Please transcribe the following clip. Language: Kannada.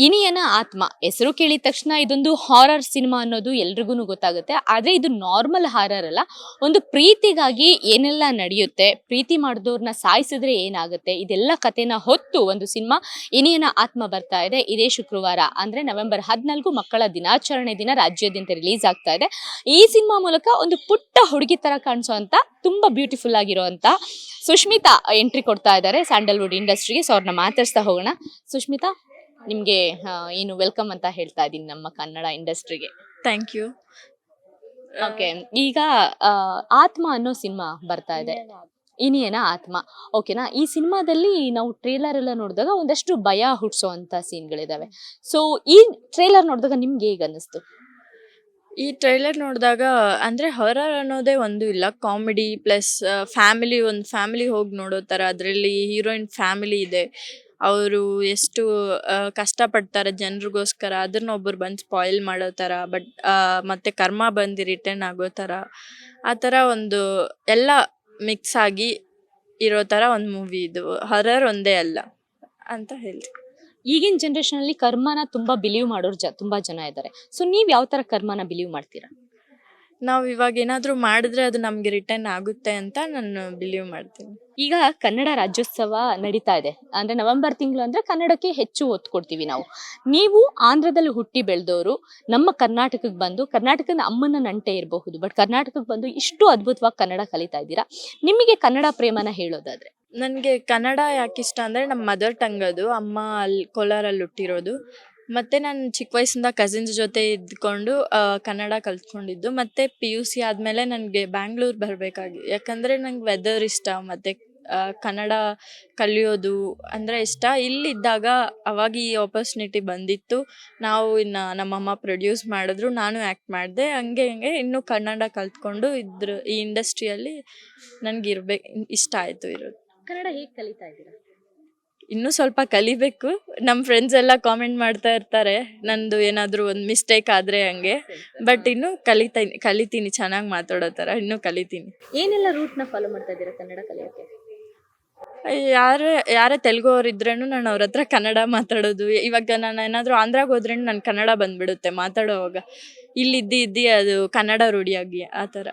ಇನಿಯನ ಆತ್ಮ ಹೆಸರು ಕೇಳಿದ ತಕ್ಷಣ ಇದೊಂದು ಹಾರರ್ ಸಿನಿಮಾ ಅನ್ನೋದು ಎಲ್ರಿಗೂ ಗೊತ್ತಾಗುತ್ತೆ. ಆದ್ರೆ ಇದು ನಾರ್ಮಲ್ ಹಾರರ್ ಅಲ್ಲ. ಒಂದು ಪ್ರೀತಿಗಾಗಿ ಏನೆಲ್ಲ ನಡೆಯುತ್ತೆ, ಪ್ರೀತಿ ಮಾಡಿದವ್ರನ್ನ ಸಾಯಿಸಿದ್ರೆ ಏನಾಗುತ್ತೆ, ಇದೆಲ್ಲ ಕಥೆನ ಹೊತ್ತು ಒಂದು ಸಿನಿಮಾ ಇನಿಯನ ಆತ್ಮ ಬರ್ತಾ ಇದೆ. ಇದೇ ಶುಕ್ರವಾರ ಅಂದ್ರೆ ನವೆಂಬರ್ 14 ಮಕ್ಕಳ ದಿನಾಚರಣೆ ದಿನ ರಾಜ್ಯಾದ್ಯಂತ ರಿಲೀಸ್ ಆಗ್ತಾ ಇದೆ. ಈ ಸಿನಿಮಾ ಮೂಲಕ ಒಂದು ಪುಟ್ಟ ಹುಡುಗಿ ತರ ಕಾಣಿಸುವಂತ ತುಂಬಾ ಬ್ಯೂಟಿಫುಲ್ ಆಗಿರುವಂತ ಸುಷ್ಮಿತಾ ಎಂಟ್ರಿ ಕೊಡ್ತಾ ಇದ್ದಾರೆ ಸ್ಯಾಂಡಲ್ವುಡ್ ಇಂಡಸ್ಟ್ರಿಗೆ. ಸೊ ಅವ್ರನ್ನ ಮಾತಾಡ್ಸ್ತಾ ಹೋಗೋಣ. ಸುಷ್ಮಿತಾ, ನಿಮ್ಗೆ ಏನು ವೆಲ್ಕಮ್ ಅಂತ ಹೇಳ್ತಾ ಇದ್ದೀನಿ ನಮ್ಮ ಕನ್ನಡ ಇಂಡಸ್ಟ್ರಿಗೆ. Thank you. ಓಕೆ, ಈಗ ಆತ್ಮ ಅನ್ನೋ ಸಿನಿಮಾ ಬರ್ತಾ ಇದೆ, ಇನಿಯನ ಆತ್ಮ. ಓಕೆನಾ, ಈ ಸಿನಿಮಾದಲ್ಲಿ ನಾವು ಟ್ರೇಲರ್ ಎಲ್ಲ ನೋಡಿದಾಗ ಒಂದಷ್ಟು ಭಯ ಹುಟ್ಟಿಸೋಂತ ಸೀನ್ಗಳಿದಾವೆ. ಸೊ ಈ ಟ್ರೇಲರ್ ನೋಡಿದಾಗ ನಿಮ್ಗೆ ಹೇಗೆ ಅನ್ನಿಸ್ತು? ಈ ಟ್ರೈಲರ್ ನೋಡಿದಾಗ ಅಂದರೆ ಹಾರರ್ ಅನ್ನೋದೇ ಒಂದು ಇಲ್ಲ, ಕಾಮಿಡಿ ಪ್ಲಸ್ ಒಂದು ಫ್ಯಾಮಿಲಿ ಹೋಗಿ ನೋಡೋ ಥರ. ಅದರಲ್ಲಿ ಹೀರೋಯಿನ್ ಫ್ಯಾಮಿಲಿ ಇದೆ, ಅವರು ಎಷ್ಟು ಕಷ್ಟಪಡ್ತಾರೆ ಜನರಿಗೋಸ್ಕರ, ಅದನ್ನ ಒಬ್ಬರು ಬಂದು ಸ್ಪಾಯಿಲ್ ಮಾಡೋ ಥರ. ಮತ್ತು ಕರ್ಮ ಬಂದು ರಿಟರ್ನ್ ಆಗೋ ಥರ, ಆ ಥರ ಒಂದು ಎಲ್ಲ ಮಿಕ್ಸ್ ಆಗಿ ಇರೋ ಥರ ಒಂದು ಮೂವಿ ಇದು. ಹಾರರ್ ಒಂದೇ ಅಲ್ಲ ಅಂತ ಹೇಳ್ತೀನಿ. ಈಗಿನ ಜನರೇಷನ್ ಅಲ್ಲಿ ಕರ್ಮನ ತುಂಬಾ ಬಿಲೀವ್ ಮಾಡೋರು ತುಂಬಾ ಜನ ಇದ್ದಾರೆ. ಸೊ ನೀವ್ ಯಾವ ತರ ಕರ್ಮನ ಬಿಲೀವ್ ಮಾಡ್ತೀರಾ? ನಾವು ಇವಾಗ ಏನಾದರೂ ಮಾಡಿದ್ರೆ ಅದು ನಮಗೆ ರಿಟರ್ನ್ ಆಗುತ್ತೆ ಅಂತ ನಾನು ಬಿಲೀವ್ ಮಾಡ್ತೀನಿ. ಈಗ ಕನ್ನಡ ರಾಜ್ಯೋತ್ಸವ ನಡೀತಾ ಇದೆ, ಅಂದ್ರೆ ನವೆಂಬರ್ ತಿಂಗಳು ಅಂದ್ರೆ ಕನ್ನಡಕ್ಕೆ ಹೆಚ್ಚು ಒತ್ತು ಕೊಡ್ತೀವಿ ನಾವು. ನೀವು ಆಂಧ್ರದಲ್ಲಿ ಹುಟ್ಟಿ ಬೆಳೆದವರು ನಮ್ಮ ಕರ್ನಾಟಕಕ್ಕೆ ಬಂದು, ಕರ್ನಾಟಕದ ಅಮ್ಮನ ನಂಟೆ ಇರಬಹುದು, ಬಟ್ ಕರ್ನಾಟಕಕ್ಕೆ ಬಂದು ಇಷ್ಟು ಅದ್ಭುತವಾಗಿ ಕನ್ನಡ ಕಲಿತಾ ಇದ್ದೀರಾ. ನಿಮಗೆ ಕನ್ನಡ ಪ್ರೇಮನ ಹೇಳೋದಾದ್ರೆ? ನನಗೆ ಕನ್ನಡ ಯಾಕೆ ಇಷ್ಟ ಅಂದರೆ ನಮ್ಮ ಮದರ್ ಟಂಗ್ ಅದು. ಅಮ್ಮ ಅಲ್ಲಿ ಕೋಲಾರಲ್ಲಿ ಹುಟ್ಟಿರೋದು. ಮತ್ತು ನಾನು ಚಿಕ್ಕ ವಯಸ್ಸಿಂದ ಕಸಿನ್ಸ್ ಜೊತೆ ಇದ್ಕೊಂಡು ಕನ್ನಡ ಕಲ್ತ್ಕೊಂಡಿದ್ದು. ಮತ್ತು PUC ಆದಮೇಲೆ ನನಗೆ ಬ್ಯಾಂಗ್ಳೂರು ಬರಬೇಕಾಗಿ, ಯಾಕಂದರೆ ನಂಗೆ ವೆದರ್ ಇಷ್ಟ ಮತ್ತು ಕನ್ನಡ ಕಲಿಯೋದು ಅಂದರೆ ಇಷ್ಟ. ಇಲ್ಲಿದ್ದಾಗ ಅವಾಗ ಈ ಆಪರ್ಚುನಿಟಿ ಬಂದಿತ್ತು. ನಾವು ಇನ್ನು ನಮ್ಮಮ್ಮ ಪ್ರೊಡ್ಯೂಸ್ ಮಾಡಿದ್ರು, ನಾನು ಆ್ಯಕ್ಟ್ ಮಾಡಿದೆ. ಹಂಗೆ ಇನ್ನೂ ಕನ್ನಡ ಕಲ್ತ್ಕೊಂಡು ಈ ಇಂಡಸ್ಟ್ರಿಯಲ್ಲಿ ನನಗೆ ಇಷ್ಟ ಆಯಿತು ಇರೋದು. ಕನ್ನಡ ಹೇಗೆ ಕಲಿತಾ ಇದ್ದೀರಾ? ಇನ್ನೂ ಸ್ವಲ್ಪ ಕಲಿಬೇಕು. ನಮ್ಮ ಫ್ರೆಂಡ್ಸ್ ಎಲ್ಲ ಕಾಮೆಂಟ್ ಮಾಡ್ತಾ ಇರ್ತಾರೆ ನಂದು ಏನಾದರೂ ಒಂದು ಮಿಸ್ಟೇಕ್ ಆದರೆ ಹಂಗೆ. ಬಟ್ ಇನ್ನೂ ಕಲಿತೀನಿ ಚೆನ್ನಾಗಿ ಮಾತಾಡೋ ಥರ ಇನ್ನೂ ಕಲಿತೀನಿ. ಏನೆಲ್ಲ ರೂಟ್ನ ಫಾಲೋ ಮಾಡ್ತಾ ಇದ್ದೀರಾ ಕನ್ನಡ ಕಲಿಯೋಕ್ಕೆ? ಯಾರೇ ತೆಲುಗು ಅವ್ರು ಇದ್ರೂ ನಾನು ಅವ್ರ ಹತ್ರ ಕನ್ನಡ ಮಾತಾಡೋದು. ಇವಾಗ ನಾನು ಏನಾದರೂ ಆಂಧ್ರಾಗೆ ಹೋದ್ರೂ ನನ್ನ ಕನ್ನಡ ಬಂದ್ಬಿಡುತ್ತೆ ಮಾತಾಡೋವಾಗ. ಇದ್ದಿ ಅದು ಕನ್ನಡ ರೂಢಿಯಾಗಿ ಆ ಥರ.